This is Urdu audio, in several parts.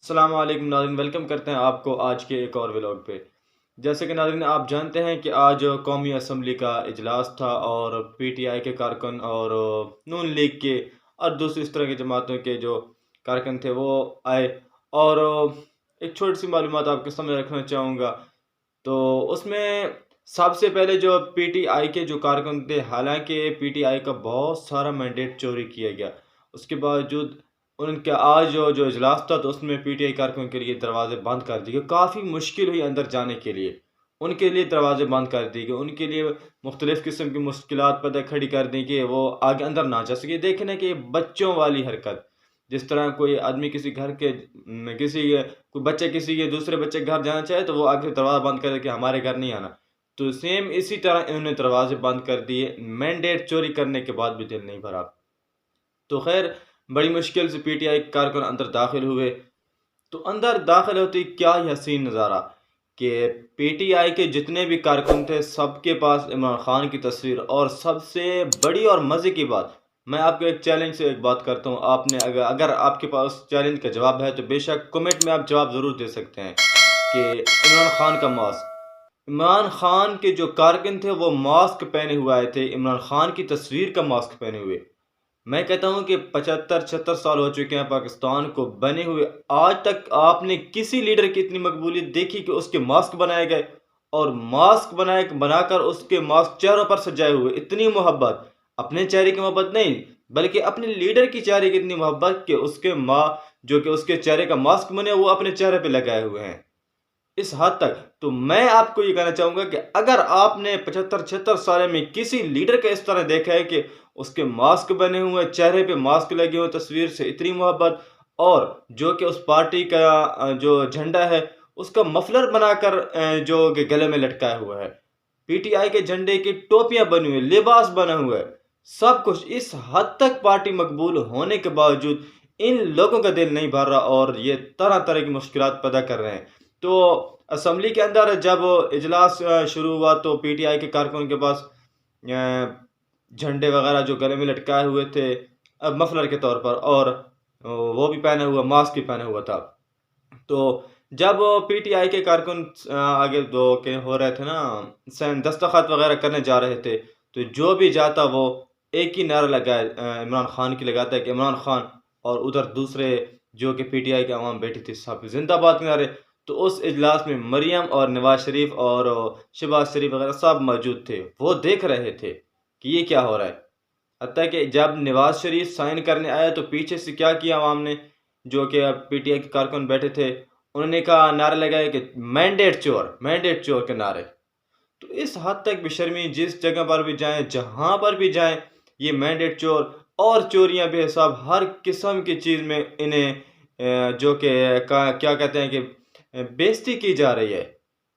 السلام علیکم ناظرین، ویلکم کرتے ہیں آپ کو آج کے ایک اور ولاگ پہ۔ جیسے کہ ناظرین آپ جانتے ہیں کہ آج قومی اسمبلی کا اجلاس تھا اور پی ٹی آئی کے کارکن اور نون لیگ کے اور دوسری اس طرح کی جماعتوں کے جو کارکن تھے وہ آئے، اور ایک چھوٹی سی معلومات آپ کے سامنے رکھنا چاہوں گا۔ تو اس میں سب سے پہلے جو پی ٹی آئی کے جو کارکن تھے، حالانکہ پی ٹی آئی کا بہت سارا مینڈیٹ چوری کیا گیا، اس کے باوجود ان کا آج جو اجلاس تھا تو اس میں پی ٹی آئی کارکنوں کے لیے دروازے بند کر دیے گئے۔ کافی مشکل ہوئی اندر جانے کے لیے، ان کے لیے دروازے بند کر دیے گئے، ان کے لیے مختلف قسم کی مشکلات پیدا کھڑی کر دی کہ وہ آگے اندر نہ جا سکے۔ دیکھیں نا کہ یہ بچوں والی حرکت، جس طرح کوئی آدمی کسی گھر کے کوئی بچہ کسی کے دوسرے بچے کے گھر جانا چاہے تو وہ آگے دروازہ بند کر دے کہ ہمارے گھر نہیں آنا، تو سیم اسی طرح انہوں نے دروازے بند کر دیے۔ مینڈیٹ چوری کرنے کے بعد بھی دل نہیں بھرا۔ تو خیر بڑی مشکل سے پی ٹی آئی کارکن اندر داخل ہوئے، تو اندر داخل ہوتے کیا ہی حسین نظارہ کہ پی ٹی آئی کے جتنے بھی کارکن تھے سب کے پاس عمران خان کی تصویر، اور سب سے بڑی اور مزے کی بات، میں آپ کو ایک چیلنج سے ایک بات کرتا ہوں، آپ نے اگر آپ کے پاس چیلنج کا جواب ہے تو بے شک کمنٹ میں آپ جواب ضرور دے سکتے ہیں کہ عمران خان کا ماسک، عمران خان کے جو کارکن تھے وہ ماسک پہنے ہوئے آئے تھے، عمران خان کی تصویر کا ماسک پہنے ہوئے۔ میں کہتا ہوں کہ 75-76 سال ہو چکے ہیں پاکستان کو بنے ہوئے، آج تک آپ نے کسی لیڈر کی اتنی مقبولیت دیکھی کہ اس کے ماسک بنائے گئے، اور ماسک بنا کر اس کے ماسک چہروں پر سجائے ہوئے، اتنی محبت، اپنے چہرے کی محبت نہیں بلکہ اپنے لیڈر کی چہرے کی اتنی محبت کہ اس کے جو کہ اس کے چہرے کا ماسک بنے وہ اپنے چہرے پہ لگائے ہوئے ہیں، اس حد تک۔ تو میں آپ کو یہ کہنا چاہوں گا کہ اگر آپ نے 75-76 سال میں کسی لیڈر کا اس طرح دیکھا ہے کہ اس کے ماسک بنے ہوئے، چہرے پہ ماسک لگے ہوئے، تصویر سے اتنی محبت، اور جو کہ اس پارٹی کا جو جھنڈا ہے اس کا مفلر بنا کر جو کہ گلے میں لٹکایا ہوا ہے، پی ٹی آئی کے جھنڈے کی ٹوپیاں بنی ہوئی، لباس بنا ہوا ہے، سب کچھ، اس حد تک پارٹی مقبول ہونے کے باوجود ان لوگوں کا دل نہیں بھر رہا اور یہ طرح طرح کی مشکلات پیدا کر رہے ہیں۔ تو اسمبلی کے اندر جب اجلاس شروع ہوا تو پی ٹی آئی کے کارکنوں کے پاس جھنڈے وغیرہ جو گلے میں لٹکائے ہوئے تھے مفلر کے طور پر، اور وہ بھی پہنا ہوا، ماسک بھی پہنا ہوا تھا۔ تو جب پی ٹی آئی کے کارکن آگے دو کہ ہو رہے تھے نا، دستخط وغیرہ کرنے جا رہے تھے، تو جو بھی جاتا وہ ایک ہی نعرہ لگائے عمران خان کی لگاتا ہے کہ عمران خان، اور ادھر دوسرے جو کہ پی ٹی آئی کے عوام بیٹھی تھی سب زندہ باد کے نعرے۔ تو اس اجلاس میں مریم اور نواز شریف اور شہباز شریف وغیرہ سب موجود تھے، وہ دیکھ رہے تھے کہ یہ کیا ہو رہا ہے۔ حتیٰ کہ جب نواز شریف سائن کرنے آیا تو پیچھے سے کیا کیا عوام نے، جو کہ پی ٹی آئی کے کارکن بیٹھے تھے، انہوں نے کہا، نعرہ لگائے کہ مینڈیٹ چور، مینڈیٹ چور کے نعرے۔ تو اس حد تک بے شرمی، جس جگہ پر بھی جائیں، جہاں پر بھی جائیں، یہ مینڈیٹ چور اور چوریاں بے حساب، ہر قسم کی چیز میں انہیں جو کہ کیا کہتے ہیں کہ بےزتی کی جا رہی ہے،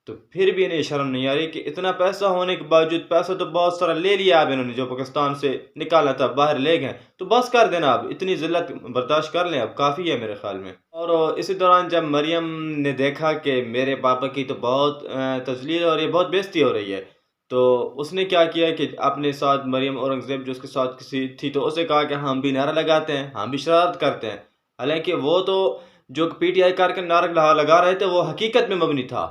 تو پھر بھی انہیں شرم نہیں آ رہی کہ اتنا پیسہ ہونے کے باوجود، پیسہ تو بہت سارا لے لیا اب انہوں نے، جو پاکستان سے نکالا تھا باہر لے گئے، تو بس کر دینا، اب اتنی ذلت برداشت کر لیں، اب کافی ہے میرے خیال میں۔ اور اسی دوران جب مریم نے دیکھا کہ میرے پاپا کی تو بہت تذلیل اور یہ بہت بےزتی ہو رہی ہے، تو اس نے کیا کیا کہ اپنے ساتھ مریم اورنگزیب جو اس کے ساتھ کسی تھی، تو اسے کہا کہ ہم بھی نعرہ لگاتے ہیں، ہم بھی شرارت کرتے ہیں، حالانکہ وہ تو جو پی ٹی آئی کارکن نعرہ لگا رہے تھے وہ حقیقت میں مبنی تھا،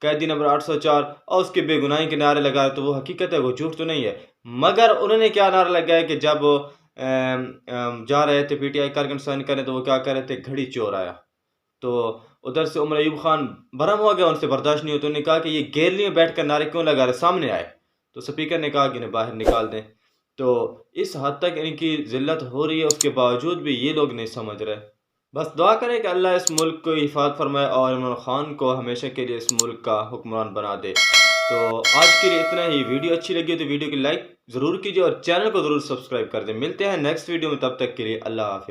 قیدی نمبر 804 اور اس کے بے گناہی کے نعرے لگا رہے تو وہ حقیقت ہے، وہ جھوٹ تو نہیں ہے۔ مگر انہوں نے کیا نعرہ لگایا کہ جب جا رہے تھے پی ٹی آئی کارکن سائن کرنے تو وہ کیا کر رہے تھے، گھڑی چور آیا، تو ادھر سے عمر ایوب خان برہم ہو گیا، ان سے برداشت نہیں ہوتا، انہوں نے کہا کہ یہ گیلری میں بیٹھ کر نعرے کیوں لگا رہے، سامنے آئے، تو سپیکر نے کہا کہ انہیں باہر نکال دیں۔ تو اس حد تک ان کی ذلت ہو رہی ہے، اس کے باوجود بھی یہ لوگ نہیں سمجھ رہے۔ بس دعا کریں کہ اللہ اس ملک کو حفاظت فرمائے اور عمران خان کو ہمیشہ کے لیے اس ملک کا حکمران بنا دے۔ تو آج کے لیے اتنا ہی، ویڈیو اچھی لگی تو ویڈیو کی لائک ضرور کیجیے اور چینل کو ضرور سبسکرائب کر دیں۔ ملتے ہیں نیکسٹ ویڈیو میں، تب تک کے لیے اللہ حافظ۔